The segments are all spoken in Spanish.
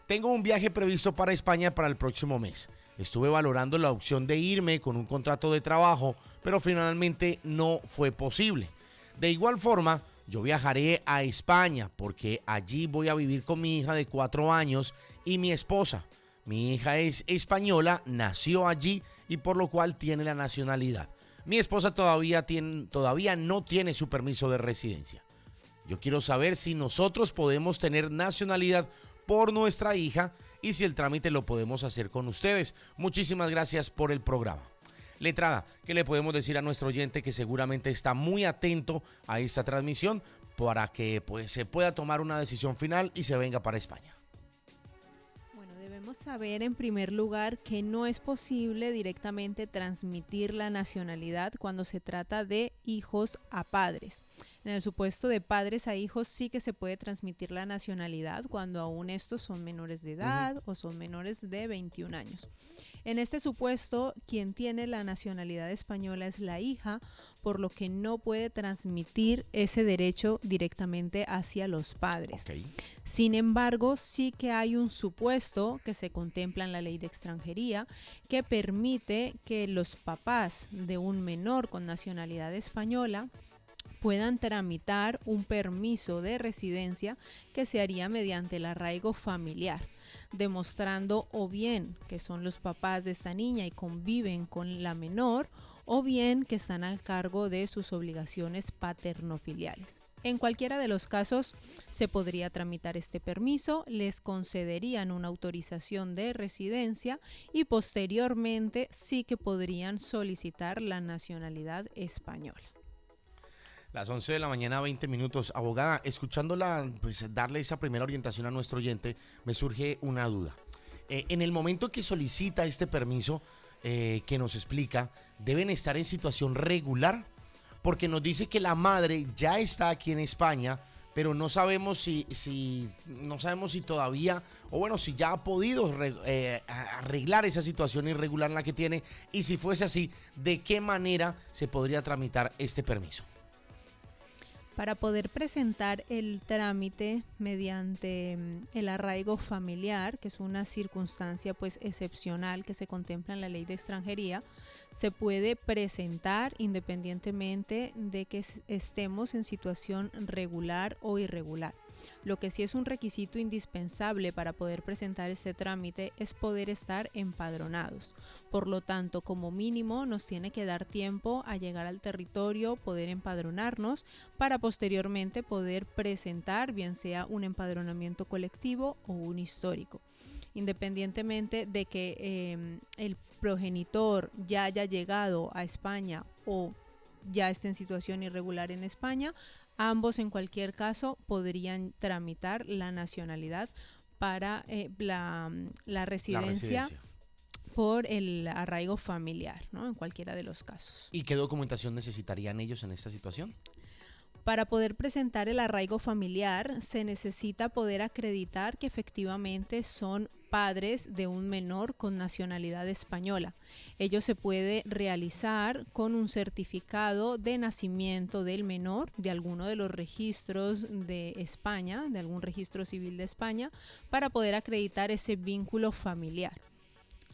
Tengo un viaje previsto para España para el próximo mes. Estuve valorando la opción de irme con un contrato de trabajo, pero finalmente no fue posible. De igual forma, yo viajaré a España porque allí voy a vivir con mi hija de 4 años y mi esposa. Mi hija es española, nació allí y por lo cual tiene la nacionalidad. Mi esposa todavía no tiene su permiso de residencia. Yo quiero saber si nosotros podemos tener nacionalidad por nuestra hija y si el trámite lo podemos hacer con ustedes. Muchísimas gracias por el programa. Letrada, ¿qué le podemos decir a nuestro oyente que seguramente está muy atento a esta transmisión para que se pueda tomar una decisión final y se venga para España? Debemos saber en primer lugar que no es posible directamente transmitir la nacionalidad cuando se trata de hijos a padres. En el supuesto de padres a hijos sí que se puede transmitir la nacionalidad cuando aún estos son menores de edad o son menores de 21 años. En este supuesto, quien tiene la nacionalidad española es la hija, por lo que no puede transmitir ese derecho directamente hacia los padres. Okay. Sin embargo, sí que hay un supuesto que se contempla en la ley de extranjería que permite que los papás de un menor con nacionalidad española puedan tramitar un permiso de residencia que se haría mediante el arraigo familiar, demostrando o bien que son los papás de esta niña y conviven con la menor, o bien que están al cargo de sus obligaciones paternofiliales. En cualquiera de los casos se podría tramitar este permiso, les concederían una autorización de residencia y posteriormente sí que podrían solicitar la nacionalidad española. Las 11 de la mañana, 20 minutos. Abogada, escuchándola, darle esa primera orientación a nuestro oyente, me surge una duda. En el momento que solicita este permiso, que nos explica, ¿deben estar en situación regular? Porque nos dice que la madre ya está aquí en España, pero no sabemos si todavía, o bueno, si ya ha podido arreglar esa situación irregular en la que tiene, y si fuese así, ¿de qué manera se podría tramitar este permiso? Para poder presentar el trámite mediante el arraigo familiar, que es una circunstancia excepcional que se contempla en la ley de extranjería, se puede presentar independientemente de que estemos en situación regular o irregular. Lo que sí es un requisito indispensable para poder presentar este trámite es poder estar empadronados. Por lo tanto, como mínimo nos tiene que dar tiempo a llegar al territorio, poder empadronarnos para posteriormente poder presentar bien sea un empadronamiento colectivo o un histórico. Independientemente de que el progenitor ya haya llegado a España o ya esté en situación irregular en España, ambos en cualquier caso podrían tramitar la nacionalidad para la residencia por el arraigo familiar, ¿no? En cualquiera de los casos. ¿Y qué documentación necesitarían ellos en esta situación? Para poder presentar el arraigo familiar se necesita poder acreditar que efectivamente son padres de un menor con nacionalidad española. Ello se puede realizar con un certificado de nacimiento del menor de alguno de los registros de España, de algún registro civil de España, para poder acreditar ese vínculo familiar.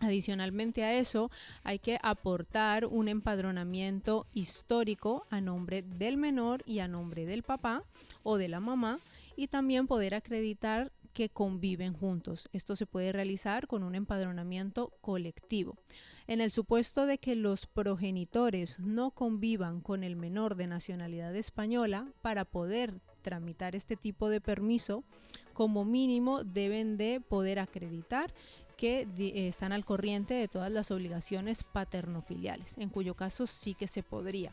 Adicionalmente a eso, hay que aportar un empadronamiento histórico a nombre del menor y a nombre del papá o de la mamá, y también poder acreditar que conviven juntos. Esto se puede realizar con un empadronamiento colectivo. En el supuesto de que los progenitores no convivan con el menor de nacionalidad española, para poder tramitar este tipo de permiso, como mínimo deben de poder acreditar que están al corriente de todas las obligaciones paternofiliales, en cuyo caso sí que se podría.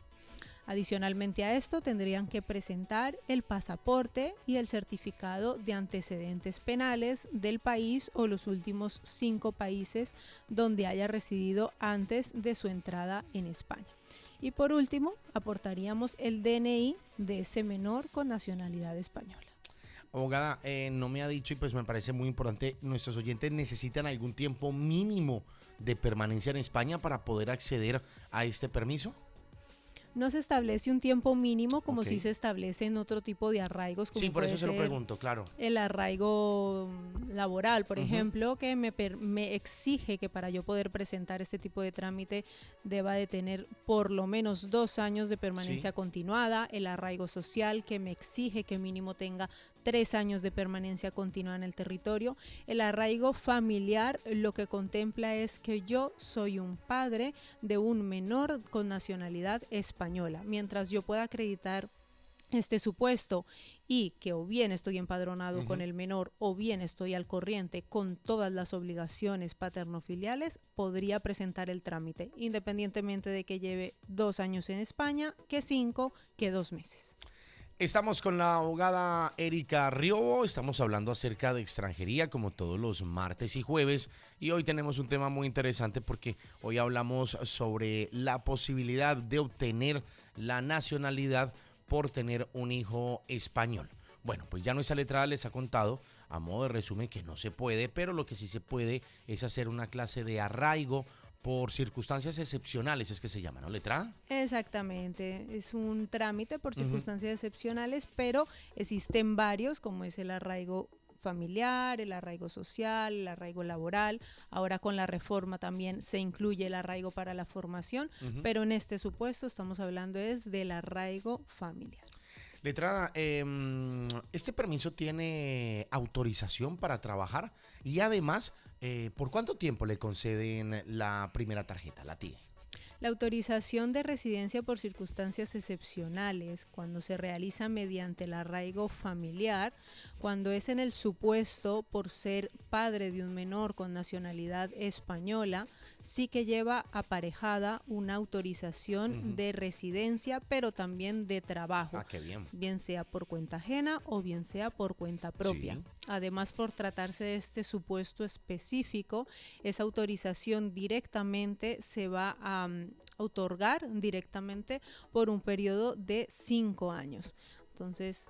Adicionalmente a esto, tendrían que presentar el pasaporte y el certificado de antecedentes penales del país o los últimos 5 países donde haya residido antes de su entrada en España. Y por último, aportaríamos el DNI de ese menor con nacionalidad española. Abogada, no me ha dicho, y pues me parece muy importante, nuestros oyentes necesitan algún tiempo mínimo de permanencia en España para poder acceder a este permiso. No se establece un tiempo mínimo como Ok. si se establece en otro tipo de arraigos, como Sí, por eso puede se lo ser pregunto, claro. el arraigo laboral, por Ujú. ejemplo, que me exige que para yo poder presentar este tipo de trámite deba de tener por lo menos 2 años de permanencia Sí. continuada. El arraigo social, que me exige que mínimo tenga 3 años de permanencia continua en el territorio. El arraigo familiar lo que contempla es que yo soy un padre de un menor con nacionalidad española. Mientras yo pueda acreditar este supuesto y que o bien estoy empadronado con Ujú. el menor o bien estoy al corriente con todas las obligaciones paternofiliales, podría presentar el trámite, independientemente de que lleve 2 años en España, que 5, que 2 meses. Estamos con la abogada Erika Riobo, estamos hablando acerca de extranjería como todos los martes y jueves y hoy tenemos un tema muy interesante porque hoy hablamos sobre la posibilidad de obtener la nacionalidad por tener un hijo español. Bueno, pues ya nuestra letrada les ha contado a modo de resumen que no se puede, pero lo que sí se puede es hacer una clase de arraigo por circunstancias excepcionales, es que se llama, ¿no, letrada? Exactamente, es un trámite por Ujú. circunstancias excepcionales, pero existen varios, como es el arraigo familiar, el arraigo social, el arraigo laboral. Ahora con la reforma también se incluye el arraigo para la formación, Ujú. pero en este supuesto estamos hablando es del arraigo familiar. Letrada, este permiso tiene autorización para trabajar y además, ¿por cuánto tiempo le conceden la primera tarjeta, la TIE? La autorización de residencia por circunstancias excepcionales, cuando se realiza mediante el arraigo familiar, cuando es en el supuesto por ser padre de un menor con nacionalidad española, sí que lleva aparejada una autorización Ujú. de residencia, pero también de trabajo, Ah, qué bien. bien sea por cuenta ajena o bien sea por cuenta propia. Sí. Además, por tratarse de este supuesto específico, esa autorización directamente se va a otorgar directamente por un periodo de 5 años. Entonces,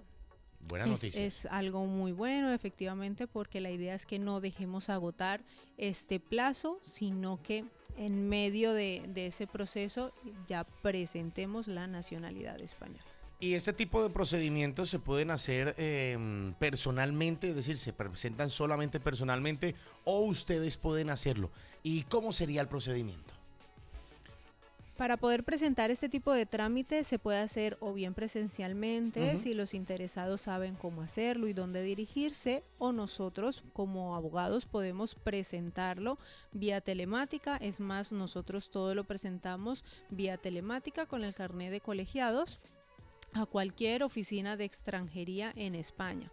Buenas es noticias. algo muy bueno, efectivamente, porque la idea es que no dejemos agotar este plazo, sino que en medio de ese proceso ya presentemos la nacionalidad española. ¿Y este tipo de procedimientos se pueden hacer personalmente? Es decir, ¿se presentan solamente personalmente o ustedes pueden hacerlo? ¿Y cómo sería el procedimiento? Para poder presentar este tipo de trámite se puede hacer o bien presencialmente, Ujú. si los interesados saben cómo hacerlo y dónde dirigirse, o nosotros como abogados podemos presentarlo vía telemática. Es más, nosotros todo lo presentamos vía telemática con el carnet de colegiados a cualquier oficina de extranjería en España.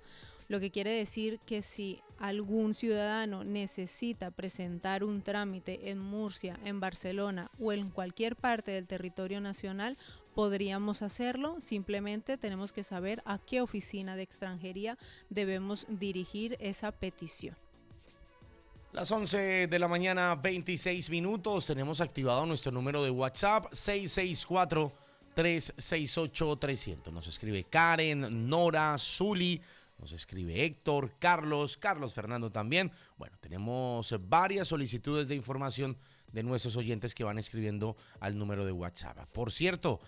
Lo que quiere decir que si algún ciudadano necesita presentar un trámite en Murcia, en Barcelona o en cualquier parte del territorio nacional, podríamos hacerlo. Simplemente tenemos que saber a qué oficina de extranjería debemos dirigir esa petición. Las 11 de la mañana, 26 minutos. Tenemos activado nuestro número de WhatsApp, 664-368-300. Nos escribe Karen, Nora, Zuli, nos escribe Héctor, Carlos Fernando también. Bueno, tenemos varias solicitudes de información de nuestros oyentes que van escribiendo al número de WhatsApp. Por cierto,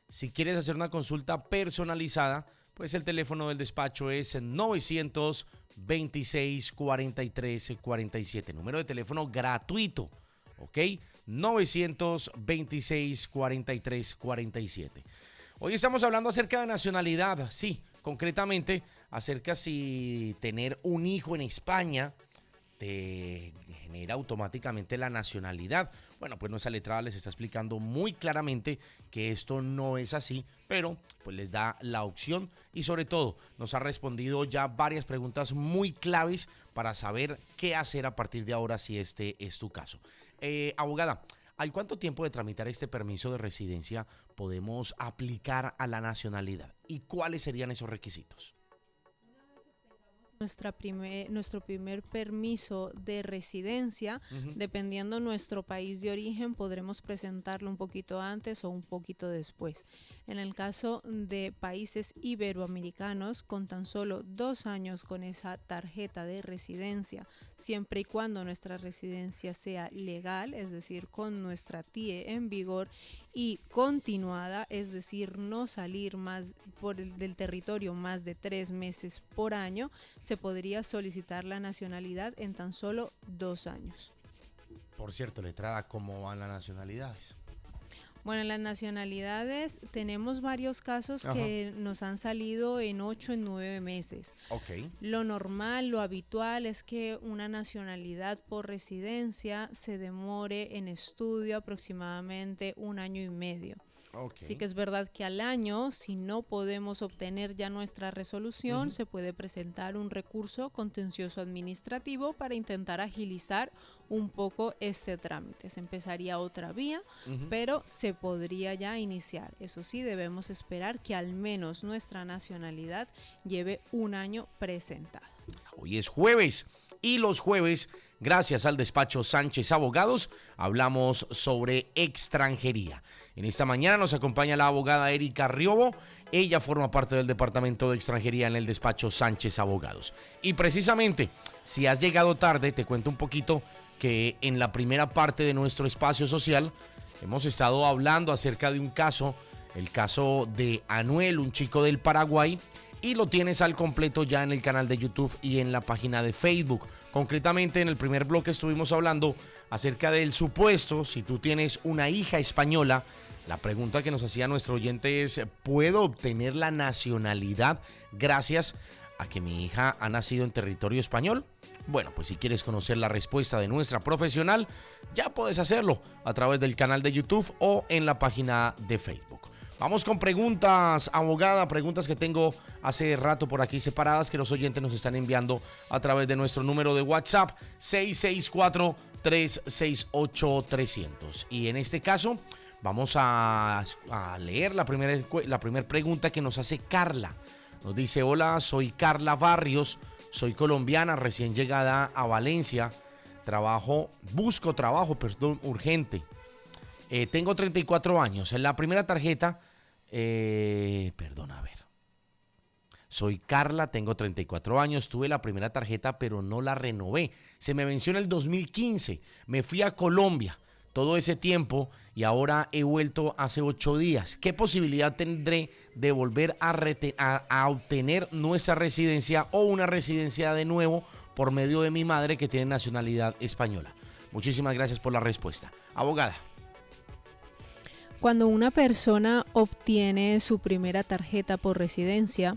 si quieres hacer una consulta personalizada, pues el teléfono del despacho es 926-43-47. Número de teléfono gratuito, ¿ok? 926-43-47. Hoy estamos hablando acerca de nacionalidad, sí, concretamente acerca si tener un hijo en España te genera automáticamente la nacionalidad. Bueno, pues nuestra letrada les está explicando muy claramente que esto no es así, pero pues les da la opción y sobre todo nos ha respondido ya varias preguntas muy claves para saber qué hacer a partir de ahora si este es tu caso. Abogada, ¿al cuánto tiempo de tramitar este permiso de residencia podemos aplicar a la nacionalidad? ¿Y cuáles serían esos requisitos? nuestro primer permiso de residencia. Dependiendo nuestro país de origen, podremos presentarlo un poquito antes o un poquito después. En el caso de países iberoamericanos, con tan solo 2 años con esa tarjeta de residencia, siempre y cuando nuestra residencia sea legal, es decir, con nuestra TIE en vigor y continuada, es decir, no salir más del territorio más de 3 meses por año, se podría solicitar la nacionalidad en tan solo 2 años. Por cierto, letrada, ¿cómo van las nacionalidades? Bueno, en las nacionalidades tenemos varios casos que nos han salido en 8, en 9 meses. Ok. Lo normal, lo habitual es que una nacionalidad por residencia se demore en estudio aproximadamente 1 año y medio. Okay. Sí que es verdad que al año, si no podemos obtener ya nuestra resolución, se puede presentar un recurso contencioso administrativo para intentar agilizar un poco este trámite. Se empezaría otra vía, pero se podría ya iniciar. Eso sí, debemos esperar que al menos nuestra nacionalidad lleve 1 año presentada. Hoy es jueves y los jueves, gracias al despacho Sánchez Abogados, hablamos sobre extranjería. En esta mañana nos acompaña la abogada Erika Riobo. Ella forma parte del departamento de extranjería en el despacho Sánchez Abogados. Y precisamente, si has llegado tarde, te cuento un poquito que en la primera parte de nuestro espacio social hemos estado hablando acerca de un caso, el caso de Anuel, un chico del Paraguay, y lo tienes al completo ya en el canal de YouTube y en la página de Facebook. Concretamente, en el primer bloque estuvimos hablando acerca del supuesto, si tú tienes una hija española, la pregunta que nos hacía nuestro oyente es, ¿puedo obtener la nacionalidad gracias a que mi hija ha nacido en territorio español? Bueno, pues si quieres conocer la respuesta de nuestra profesional, ya puedes hacerlo a través del canal de YouTube o en la página de Facebook. Vamos con preguntas, abogada, preguntas que tengo hace rato por aquí separadas que los oyentes nos están enviando a través de nuestro número de WhatsApp 664-368-300. Y en este caso vamos a leer la primera pregunta que nos hace Carla. Nos dice, hola, soy Carla Barrios, soy colombiana, recién llegada a Valencia, busco trabajo urgente. Tengo 34 años. En la primera tarjeta, soy Carla, tengo 34 años, tuve la primera tarjeta pero no la renové. Se me venció en el 2015, me fui a Colombia todo ese tiempo y ahora he vuelto hace 8 días. ¿Qué posibilidad tendré de volver a obtener nuestra residencia o una residencia de nuevo por medio de mi madre que tiene nacionalidad española? Muchísimas gracias por la respuesta. Abogada. Cuando una persona obtiene su primera tarjeta por residencia,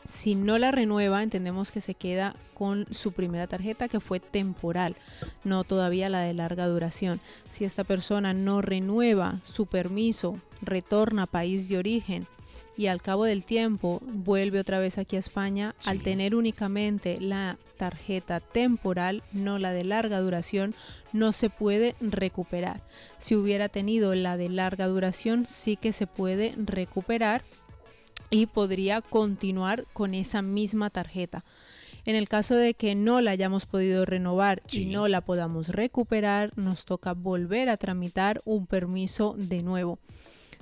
si no la renueva, entendemos que se queda con su primera tarjeta que fue temporal, no todavía la de larga duración. Si esta persona no renueva su permiso, retorna a país de origen y al cabo del tiempo vuelve otra vez aquí a España, al tener únicamente la tarjeta temporal, no la de larga duración, no se puede recuperar. Si hubiera tenido la de larga duración, sí que se puede recuperar y podría continuar con esa misma tarjeta. En el caso de que no la hayamos podido renovar y no la podamos recuperar, nos toca volver a tramitar un permiso de nuevo.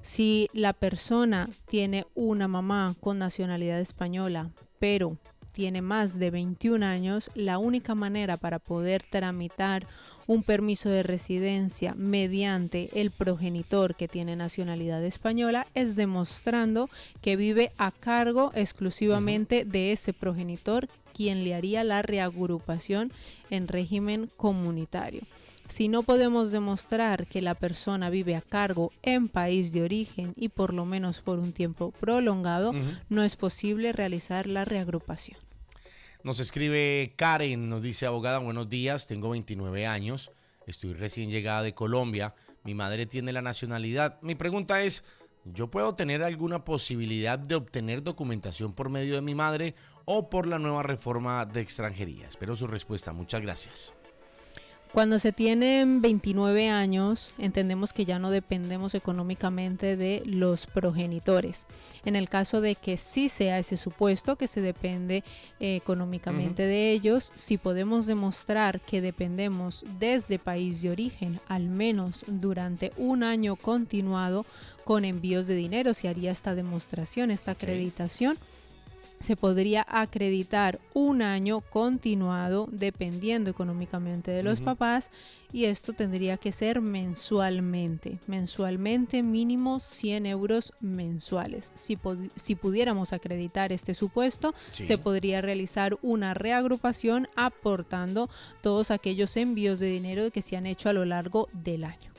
Si la persona tiene una mamá con nacionalidad española, pero tiene más de 21 años, la única manera para poder tramitar un permiso de residencia mediante el progenitor que tiene nacionalidad española es demostrando que vive a cargo exclusivamente de ese progenitor, quien le haría la reagrupación en régimen comunitario. Si no podemos demostrar que la persona vive a cargo en país de origen y por lo menos por un tiempo prolongado, no es posible realizar la reagrupación. Nos escribe Karen, nos dice, abogada, buenos días, tengo 29 años, estoy recién llegada de Colombia, mi madre tiene la nacionalidad. Mi pregunta es, ¿yo puedo tener alguna posibilidad de obtener documentación por medio de mi madre o por la nueva reforma de extranjería? Espero su respuesta, muchas gracias. Cuando se tienen 29 años, entendemos que ya no dependemos económicamente de los progenitores. En el caso de que sí sea ese supuesto, que se depende económicamente de ellos, si podemos demostrar que dependemos desde país de origen, al menos durante un año continuado, con envíos de dinero, se haría esta demostración, esta acreditación. Se podría acreditar un año continuado dependiendo económicamente de los papás, y esto tendría que ser mensualmente mínimo 100 euros mensuales. Si pudiéramos acreditar este supuesto, se podría realizar una reagrupación aportando todos aquellos envíos de dinero que se han hecho a lo largo del año.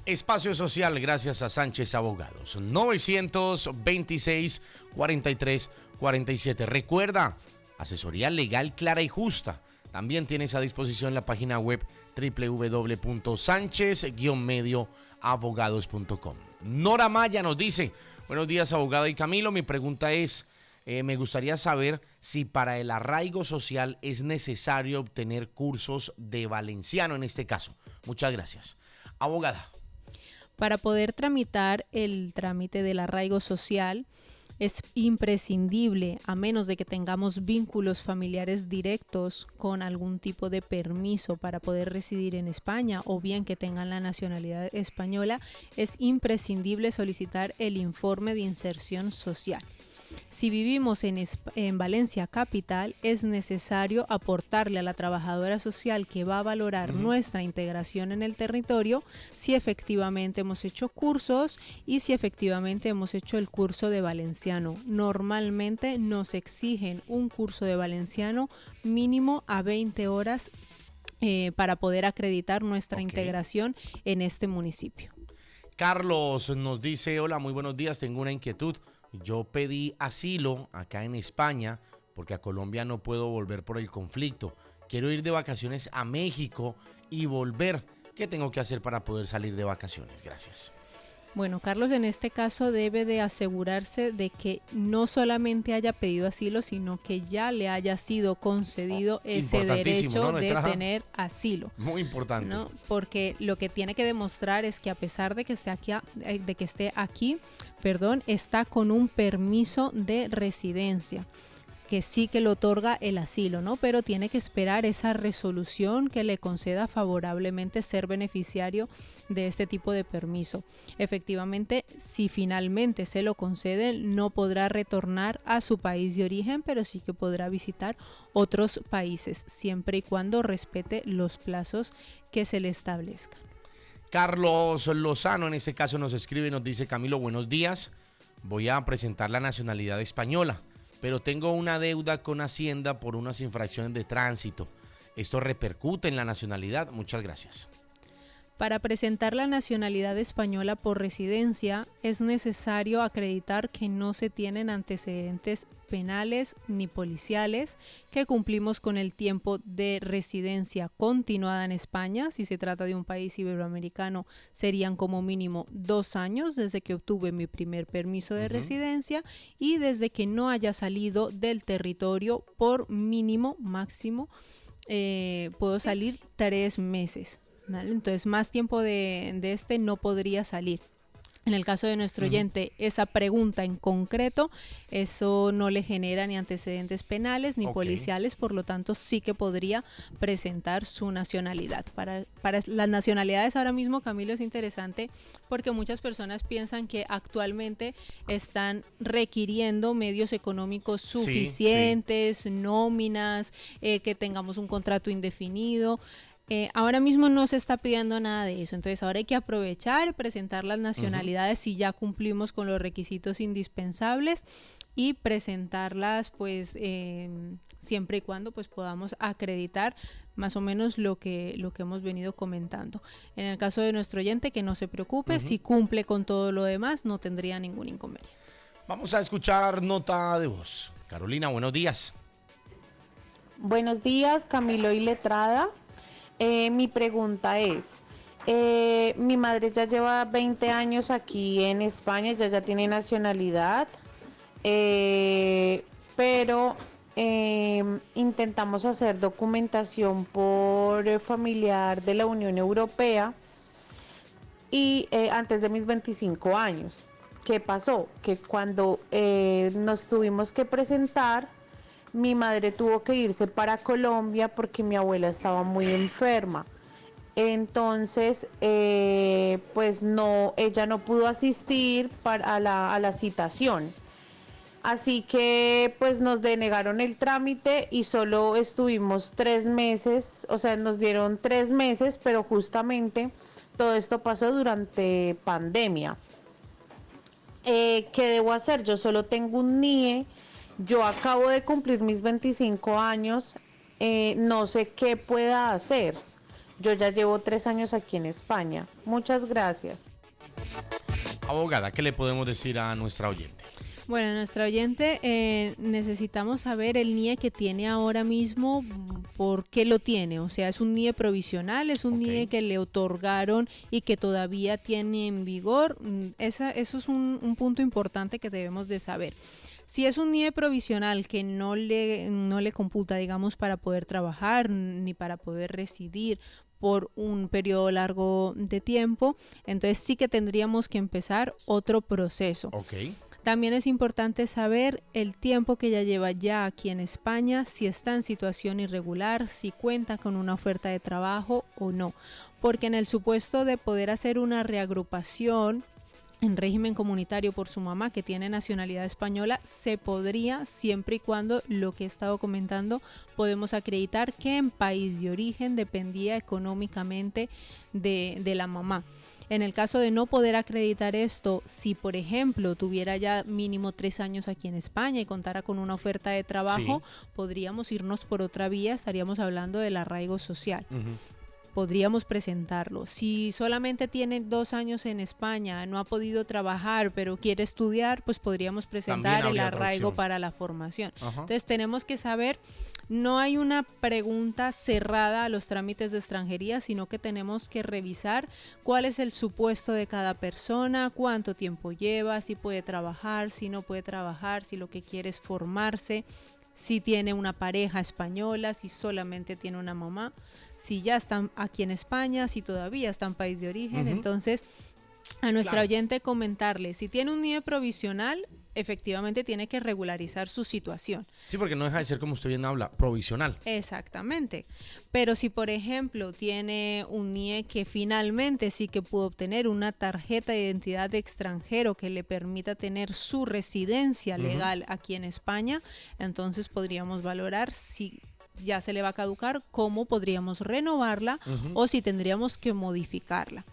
Espacio Social, gracias a Sánchez Abogados. 926-43-47. Recuerda, asesoría legal clara y justa. También tienes a disposición la página web www.sanchez-medioabogados.com. Nora Maya nos dice: buenos días, abogada y Camilo. Mi pregunta es, me gustaría saber si para el arraigo social es necesario obtener cursos de valenciano en este caso. Muchas gracias. Abogada. Para poder tramitar el trámite del arraigo social, es imprescindible, a menos de que tengamos vínculos familiares directos con algún tipo de permiso para poder residir en España, o bien que tengan la nacionalidad española, es imprescindible solicitar el informe de inserción social. Si vivimos en Valencia capital, es necesario aportarle a la trabajadora social que va a valorar nuestra integración en el territorio si efectivamente hemos hecho cursos y si efectivamente hemos hecho el curso de valenciano. Normalmente nos exigen un curso de valenciano mínimo a 20 horas para poder acreditar nuestra integración en este municipio. Carlos nos dice: hola, muy buenos días, tengo una inquietud. Yo pedí asilo acá en España porque a Colombia no puedo volver por el conflicto. Quiero ir de vacaciones a México y volver. ¿Qué tengo que hacer para poder salir de vacaciones? Gracias. Bueno, Carlos, en este caso debe de asegurarse de que no solamente haya pedido asilo, sino que ya le haya sido concedido ese derecho, ¿no?, de tener asilo. Muy importante. ¿No? Porque lo que tiene que demostrar es que a pesar de que esté aquí, está con un permiso de residencia, que sí que le otorga el asilo, ¿no? Pero tiene que esperar esa resolución que le conceda favorablemente ser beneficiario de este tipo de permiso. Efectivamente, si finalmente se lo conceden, no podrá retornar a su país de origen, pero sí que podrá visitar otros países, siempre y cuando respete los plazos que se le establezcan. Carlos Lozano en este caso nos escribe y nos dice: Camilo, buenos días. Voy a presentar la nacionalidad española, pero tengo una deuda con Hacienda por unas infracciones de tránsito. ¿Esto repercute en la nacionalidad? Muchas gracias. Para presentar la nacionalidad española por residencia es necesario acreditar que no se tienen antecedentes penales ni policiales, que cumplimos con el tiempo de residencia continuada en España. Si se trata de un país iberoamericano, serían como mínimo 2 años desde que obtuve mi primer permiso de residencia y desde que no haya salido del territorio por máximo puedo salir 3 meses. ¿Vale? Entonces, más tiempo de este no podría salir. En el caso de nuestro oyente, esa pregunta en concreto, eso no le genera ni antecedentes penales ni policiales, por lo tanto sí que podría presentar su nacionalidad. Para las nacionalidades ahora mismo, Camilo, es interesante porque muchas personas piensan que actualmente están requiriendo medios económicos suficientes, nóminas, que tengamos un contrato indefinido. Ahora mismo no se está pidiendo nada de eso, entonces ahora hay que aprovechar, presentar las nacionalidades si ya cumplimos con los requisitos indispensables y presentarlas pues siempre y cuando pues podamos acreditar más o menos lo que hemos venido comentando. En el caso de nuestro oyente, que no se preocupe, si cumple con todo lo demás no tendría ningún inconveniente. Vamos a escuchar nota de voz. Carolina, buenos días. Buenos días, Camilo y Letrada. Mi pregunta es, mi madre ya lleva 20 años aquí en España, ya tiene nacionalidad, pero intentamos hacer documentación por familiar de la Unión Europea y antes de mis 25 años. ¿Qué pasó? Que cuando nos tuvimos que presentar, mi madre tuvo que irse para Colombia porque mi abuela estaba muy enferma. Entonces, pues no, ella no pudo asistir a la citación. Así que pues nos denegaron el trámite y solo estuvimos 3 meses, o sea, nos dieron 3 meses, pero justamente todo esto pasó durante pandemia. ¿Qué debo hacer? Yo solo tengo un NIE, yo acabo de cumplir mis 25 años, no sé qué pueda hacer. Yo ya llevo 3 años aquí en España. Muchas gracias. Abogada, ¿qué le podemos decir a nuestra oyente? Bueno, nuestra oyente, necesitamos saber el NIE que tiene ahora mismo, por qué lo tiene. O sea, ¿es un NIE provisional? ¿Es un NIE que le otorgaron y que todavía tiene en vigor? Eso es un punto importante que debemos de saber. Si es un NIE provisional que no le computa, digamos, para poder trabajar ni para poder residir por un periodo largo de tiempo, entonces sí que tendríamos que empezar otro proceso. También es importante saber el tiempo que ella lleva ya aquí en España, si está en situación irregular, si cuenta con una oferta de trabajo o no. Porque en el supuesto de poder hacer una reagrupación en régimen comunitario por su mamá, que tiene nacionalidad española, se podría, siempre y cuando lo que he estado comentando, podemos acreditar que en país de origen dependía económicamente de la mamá. En el caso de no poder acreditar esto, si por ejemplo tuviera ya mínimo 3 años aquí en España y contara con una oferta de trabajo, podríamos irnos por otra vía, estaríamos hablando del arraigo social. Podríamos presentarlo. Si solamente tiene 2 años en España, no ha podido trabajar, pero quiere estudiar, pues podríamos presentar el arraigo para la formación. Entonces tenemos que saber, no hay una pregunta cerrada a los trámites de extranjería, sino que tenemos que revisar cuál es el supuesto de cada persona, cuánto tiempo lleva, si puede trabajar, si no puede trabajar, si lo que quiere es formarse, si tiene una pareja española, si solamente tiene una mamá, si ya están aquí en España, si todavía está en país de origen. Entonces, a nuestra oyente comentarle, si tiene un NIE provisional, efectivamente tiene que regularizar su situación. Sí, porque no deja de ser, como usted bien habla, provisional. Exactamente. Pero si, por ejemplo, tiene un NIE que finalmente sí que pudo obtener una tarjeta de identidad de extranjero que le permita tener su residencia legal aquí en España, entonces podríamos valorar si ya se le va a caducar, cómo podríamos renovarla o si tendríamos que modificarla.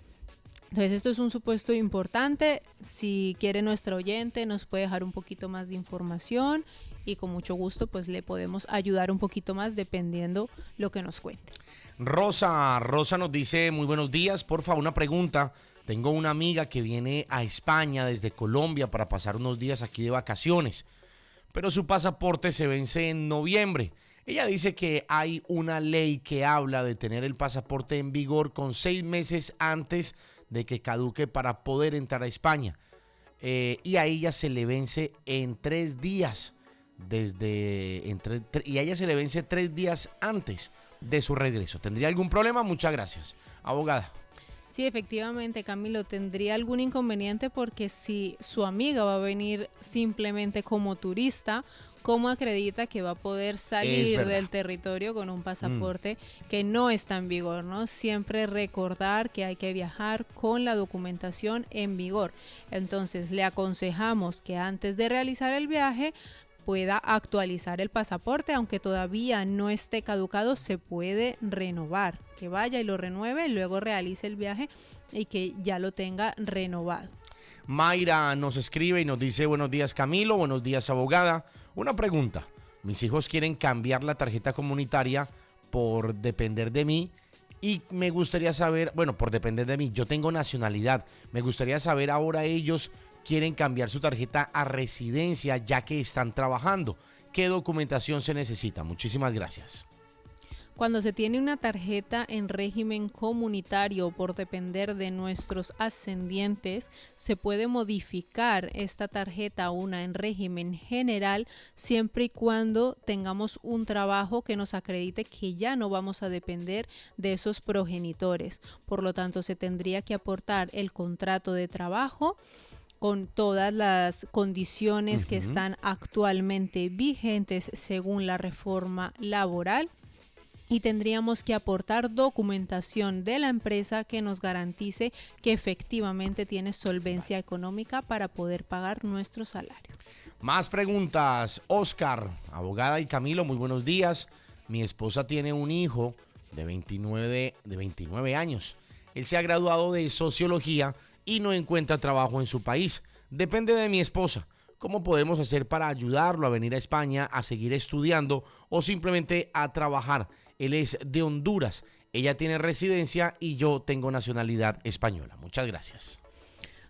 Entonces esto es un supuesto importante. Si quiere nuestro oyente nos puede dejar un poquito más de información y con mucho gusto pues le podemos ayudar un poquito más dependiendo lo que nos cuente. Rosa nos dice: muy buenos días, porfa, una pregunta. Tengo una amiga que viene a España desde Colombia para pasar unos días aquí de vacaciones, pero su pasaporte se vence en noviembre. Ella dice que hay una ley que habla de tener el pasaporte en vigor con 6 meses antes de que caduque para poder entrar a España. Y a ella se le vence en 3 días. Y a ella se le vence 3 días antes de su regreso. ¿Tendría algún problema? Muchas gracias. Abogada. Sí, efectivamente, Camilo, tendría algún inconveniente porque si su amiga va a venir simplemente como turista, ¿cómo acredita que va a poder salir del territorio con un pasaporte que no está en vigor, ¿no? Siempre recordar que hay que viajar con la documentación en vigor. Entonces, le aconsejamos que antes de realizar el viaje pueda actualizar el pasaporte, aunque todavía no esté caducado, se puede renovar, que vaya y lo renueve, luego realice el viaje y que ya lo tenga renovado. Mayra nos escribe y nos dice: buenos días Camilo, buenos días abogada. Una pregunta: mis hijos quieren cambiar la tarjeta comunitaria por depender de mí y me gustaría saber, por depender de mí, yo tengo nacionalidad, me gustaría saber ahora ellos quieren cambiar su tarjeta a residencia ya que están trabajando. ¿Qué documentación se necesita? Muchísimas gracias. Cuando se tiene una tarjeta en régimen comunitario por depender de nuestros ascendientes, se puede modificar esta tarjeta a una en régimen general siempre y cuando tengamos un trabajo que nos acredite que ya no vamos a depender de esos progenitores. Por lo tanto, se tendría que aportar el contrato de trabajo con todas las condiciones que están actualmente vigentes según la reforma laboral. Y tendríamos que aportar documentación de la empresa que nos garantice que efectivamente tiene solvencia económica para poder pagar nuestro salario. Más preguntas. Oscar, abogada, y Camilo, muy buenos días. Mi esposa tiene un hijo de 29 años. Él se ha graduado de sociología y no encuentra trabajo en su país. Depende de mi esposa. ¿Cómo podemos hacer para ayudarlo a venir a España a seguir estudiando o simplemente a trabajar? Él es de Honduras, ella tiene residencia y yo tengo nacionalidad española. Muchas gracias.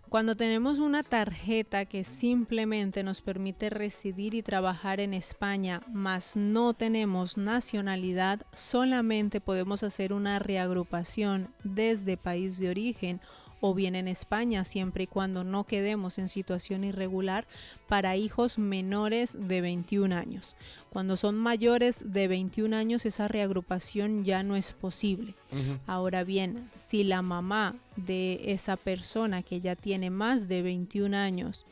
Cuando tenemos una tarjeta que simplemente nos permite residir y trabajar en España, mas no tenemos nacionalidad, solamente podemos hacer una reagrupación desde país de origen o bien en España, siempre y cuando no quedemos en situación irregular, para hijos menores de 21 años. Cuando son mayores de 21 años, esa reagrupación ya no es posible. Ahora bien, si la mamá de esa persona que ya tiene más de 21 años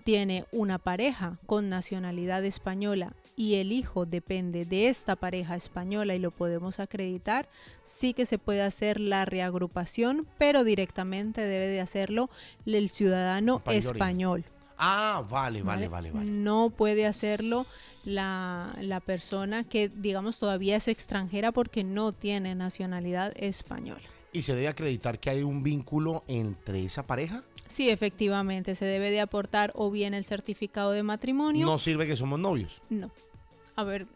tiene una pareja con nacionalidad española y el hijo depende de esta pareja española y lo podemos acreditar, sí que se puede hacer la reagrupación, pero directamente debe de hacerlo el ciudadano español. Ah, vale. No puede hacerlo la persona que, digamos, todavía es extranjera porque no tiene nacionalidad española. ¿Y se debe acreditar que hay un vínculo entre esa pareja? Sí, efectivamente, se debe de aportar o bien el certificado de matrimonio. ¿No sirve que somos novios? No. A ver,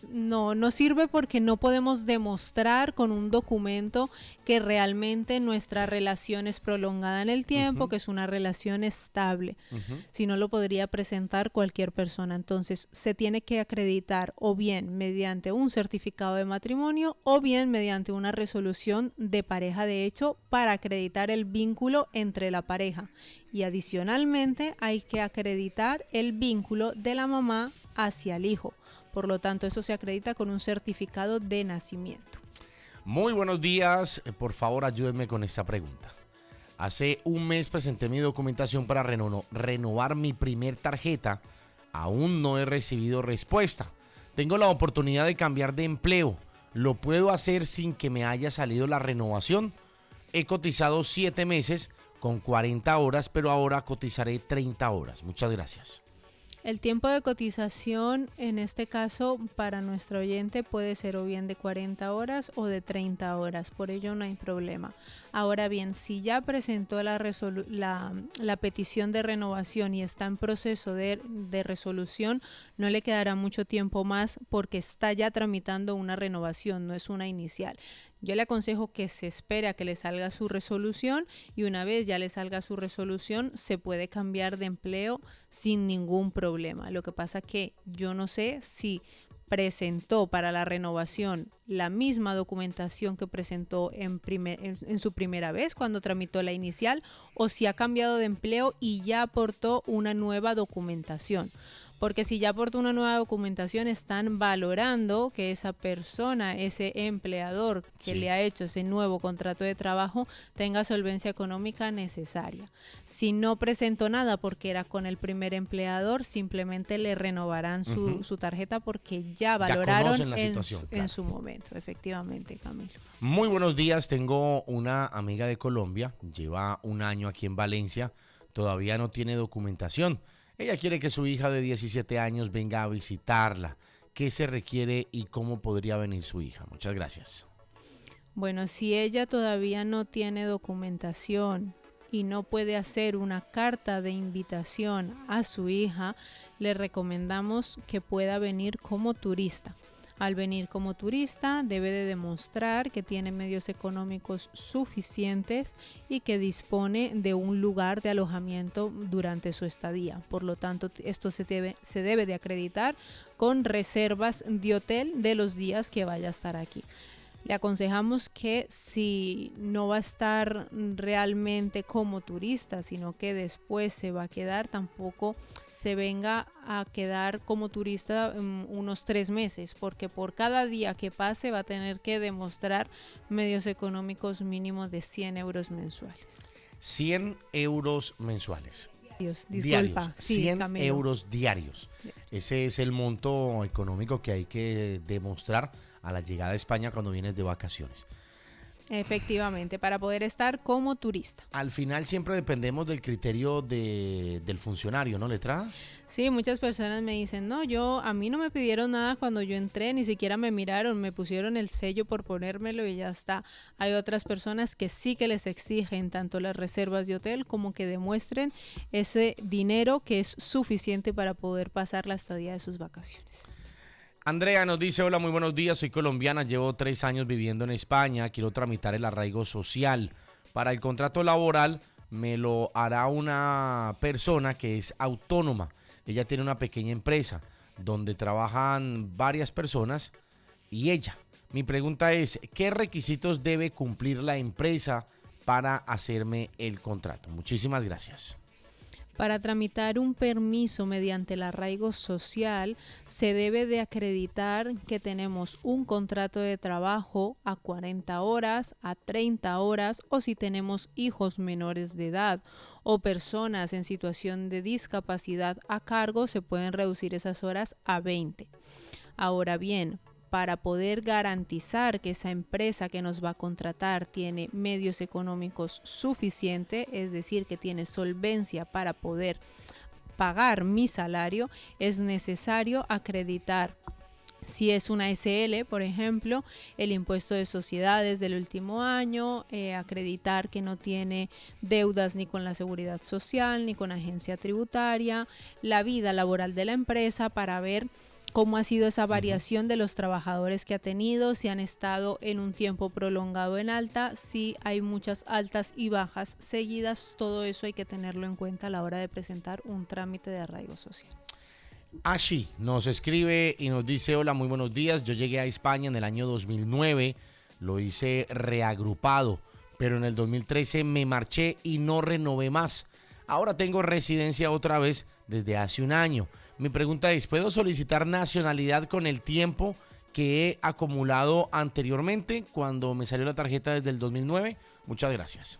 no sirve porque no podemos demostrar con un documento que realmente nuestra relación es prolongada en el tiempo, que es una relación estable. Si no, lo podría presentar cualquier persona. Entonces, se tiene que acreditar o bien mediante un certificado de matrimonio o bien mediante una resolución de pareja de hecho para acreditar el vínculo entre la pareja. Y adicionalmente hay que acreditar el vínculo de la mamá hacia el hijo. Por lo tanto, eso se acredita con un certificado de nacimiento. Muy buenos días. Por favor, ayúdenme con esta pregunta. Hace un mes presenté mi documentación para renovar mi primer tarjeta. Aún no he recibido respuesta. Tengo la oportunidad de cambiar de empleo. ¿Lo puedo hacer sin que me haya salido la renovación? He cotizado 7 meses con 40 horas, pero ahora cotizaré 30 horas. Muchas gracias. El tiempo de cotización en este caso para nuestro oyente puede ser o bien de 40 horas o de 30 horas, por ello no hay problema. Ahora bien, si ya presentó la petición de renovación y está en proceso de resolución, no le quedará mucho tiempo más porque está ya tramitando una renovación, no es una inicial. Yo le aconsejo que se espere a que le salga su resolución y una vez ya le salga su resolución se puede cambiar de empleo sin ningún problema. Lo que pasa que yo no sé si presentó para la renovación la misma documentación que presentó en su primera vez cuando tramitó la inicial o si ha cambiado de empleo y ya aportó una nueva documentación. Porque si ya aportó una nueva documentación, están valorando que esa persona, ese empleador que le ha hecho ese nuevo contrato de trabajo, tenga solvencia económica necesaria. Si no presentó nada porque era con el primer empleador, simplemente le renovarán su tarjeta porque ya valoraron en su momento. Efectivamente, Camilo. Muy buenos días. Tengo una amiga de Colombia, lleva un año aquí en Valencia, todavía no tiene documentación. Ella quiere que su hija de 17 años venga a visitarla. ¿Qué se requiere y cómo podría venir su hija? Muchas gracias. Bueno, si ella todavía no tiene documentación y no puede hacer una carta de invitación a su hija, le recomendamos que pueda venir como turista. Al venir como turista, debe de demostrar que tiene medios económicos suficientes y que dispone de un lugar de alojamiento durante su estadía. Por lo tanto, esto se debe de acreditar con reservas de hotel de los días que vaya a estar aquí. Le aconsejamos que si no va a estar realmente como turista, sino que después se va a quedar, tampoco se venga a quedar como turista unos 3 meses, porque por cada día que pase va a tener que demostrar medios económicos mínimos de 100 euros mensuales. 100 euros mensuales. Diarios. Sí, 100 Camilo. euros diarios. Ese es el monto económico que hay que demostrar a la llegada a España cuando vienes de vacaciones. Efectivamente, para poder estar como turista. Al final siempre dependemos del criterio del funcionario, ¿no, letrada? Sí, muchas personas me dicen, no, a mí no me pidieron nada cuando yo entré, ni siquiera me miraron, me pusieron el sello por ponérmelo y ya está. Hay otras personas que sí que les exigen tanto las reservas de hotel como que demuestren ese dinero que es suficiente para poder pasar la estadía de sus vacaciones. Andrea nos dice, hola, muy buenos días, soy colombiana, llevo 3 años viviendo en España, quiero tramitar el arraigo social. Para el contrato laboral me lo hará una persona que es autónoma. Ella tiene una pequeña empresa donde trabajan varias personas y ella. Mi pregunta es, ¿qué requisitos debe cumplir la empresa para hacerme el contrato? Muchísimas gracias. Para tramitar un permiso mediante el arraigo social, se debe de acreditar que tenemos un contrato de trabajo a 40 horas, a 30 horas o si tenemos hijos menores de edad o personas en situación de discapacidad a cargo, se pueden reducir esas horas a 20. Ahora bien, para poder garantizar que esa empresa que nos va a contratar tiene medios económicos suficientes, es decir, que tiene solvencia para poder pagar mi salario, es necesario acreditar, si es una SL, por ejemplo, el impuesto de sociedades del último año, acreditar que no tiene deudas ni con la seguridad social ni con agencia tributaria, la vida laboral de la empresa para ver cómo ha sido esa variación de los trabajadores que ha tenido, si han estado en un tiempo prolongado en alta, si hay muchas altas y bajas seguidas. Todo eso hay que tenerlo en cuenta a la hora de presentar un trámite de arraigo social. Ashi nos escribe y nos dice, hola, muy buenos días, yo llegué a España en el año 2009, lo hice reagrupado, pero en el 2013 me marché y no renové más. Ahora tengo residencia otra vez desde hace un año. Mi pregunta es, ¿puedo solicitar nacionalidad con el tiempo que he acumulado anteriormente cuando me salió la tarjeta desde el 2009? Muchas gracias.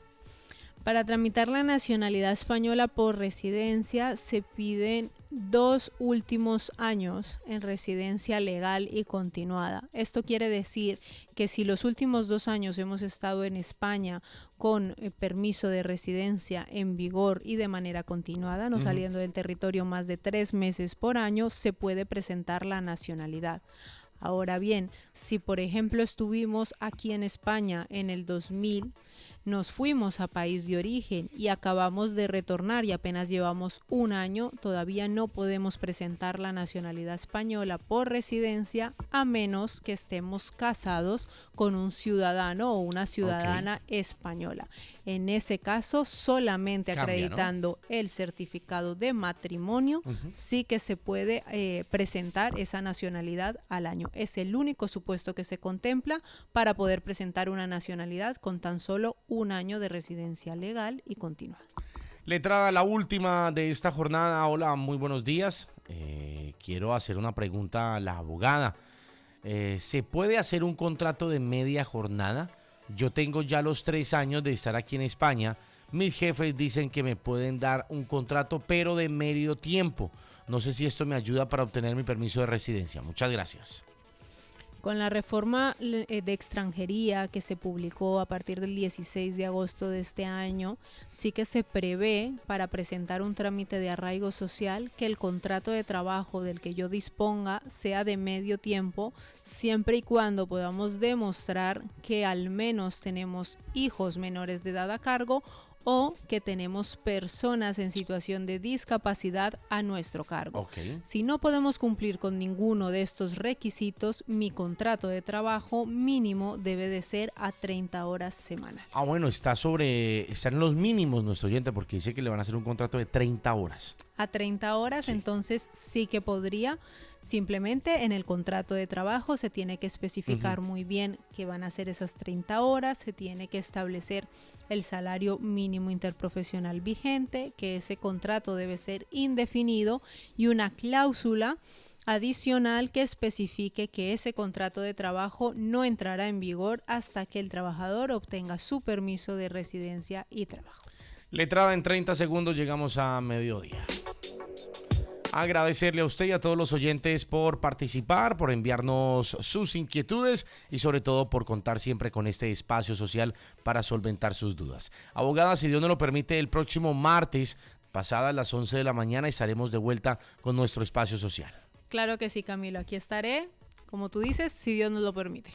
Para tramitar la nacionalidad española por residencia se piden 2 últimos años en residencia legal y continuada. Esto quiere decir que si los últimos 2 años hemos estado en España con permiso de residencia en vigor y de manera continuada, no saliendo del territorio más de 3 meses por año, se puede presentar la nacionalidad. Ahora bien, si por ejemplo estuvimos aquí en España en el 2000, nos fuimos a país de origen y acabamos de retornar y apenas llevamos 1 año, todavía no podemos presentar la nacionalidad española por residencia a menos que estemos casados con un ciudadano o una ciudadana española. En ese caso, solamente acreditando el certificado de matrimonio, sí que se puede presentar esa nacionalidad al año. Es el único supuesto que se contempla para poder presentar una nacionalidad con tan solo 1 año de residencia legal y continuada. Letrada, la última de esta jornada. Hola, muy buenos días. Quiero hacer una pregunta a la abogada. ¿Se puede hacer un contrato de media jornada? Yo tengo ya los 3 años de estar aquí en España. Mis jefes dicen que me pueden dar un contrato, pero de medio tiempo. No sé si esto me ayuda para obtener mi permiso de residencia. Muchas gracias. Con la reforma de extranjería que se publicó a partir del 16 de agosto de este año, sí que se prevé para presentar un trámite de arraigo social que el contrato de trabajo del que yo disponga sea de medio tiempo, siempre y cuando podamos demostrar que al menos tenemos hijos menores de edad a cargo o que tenemos personas en situación de discapacidad a nuestro cargo. Ok. Si no podemos cumplir con ninguno de estos requisitos, mi contrato de trabajo mínimo debe de ser a 30 horas semanales. Ah, bueno, está en los mínimos nuestro oyente porque dice que le van a hacer un contrato de 30 horas. A 30 horas, Sí. entonces sí que podría. Simplemente en el contrato de trabajo se tiene que especificar muy bien que van a ser esas 30 horas, se tiene que establecer el salario mínimo interprofesional vigente, que ese contrato debe ser indefinido y una cláusula adicional que especifique que ese contrato de trabajo no entrará en vigor hasta que el trabajador obtenga su permiso de residencia y trabajo. Letrada en 30 segundos, llegamos a mediodía. Agradecerle a usted y a todos los oyentes por participar, por enviarnos sus inquietudes y sobre todo por contar siempre con este espacio social para solventar sus dudas. Abogada, si Dios nos lo permite, el próximo martes, pasadas las 11 de la mañana, estaremos de vuelta con nuestro espacio social. Claro que sí, Camilo, aquí estaré, como tú dices, si Dios nos lo permite.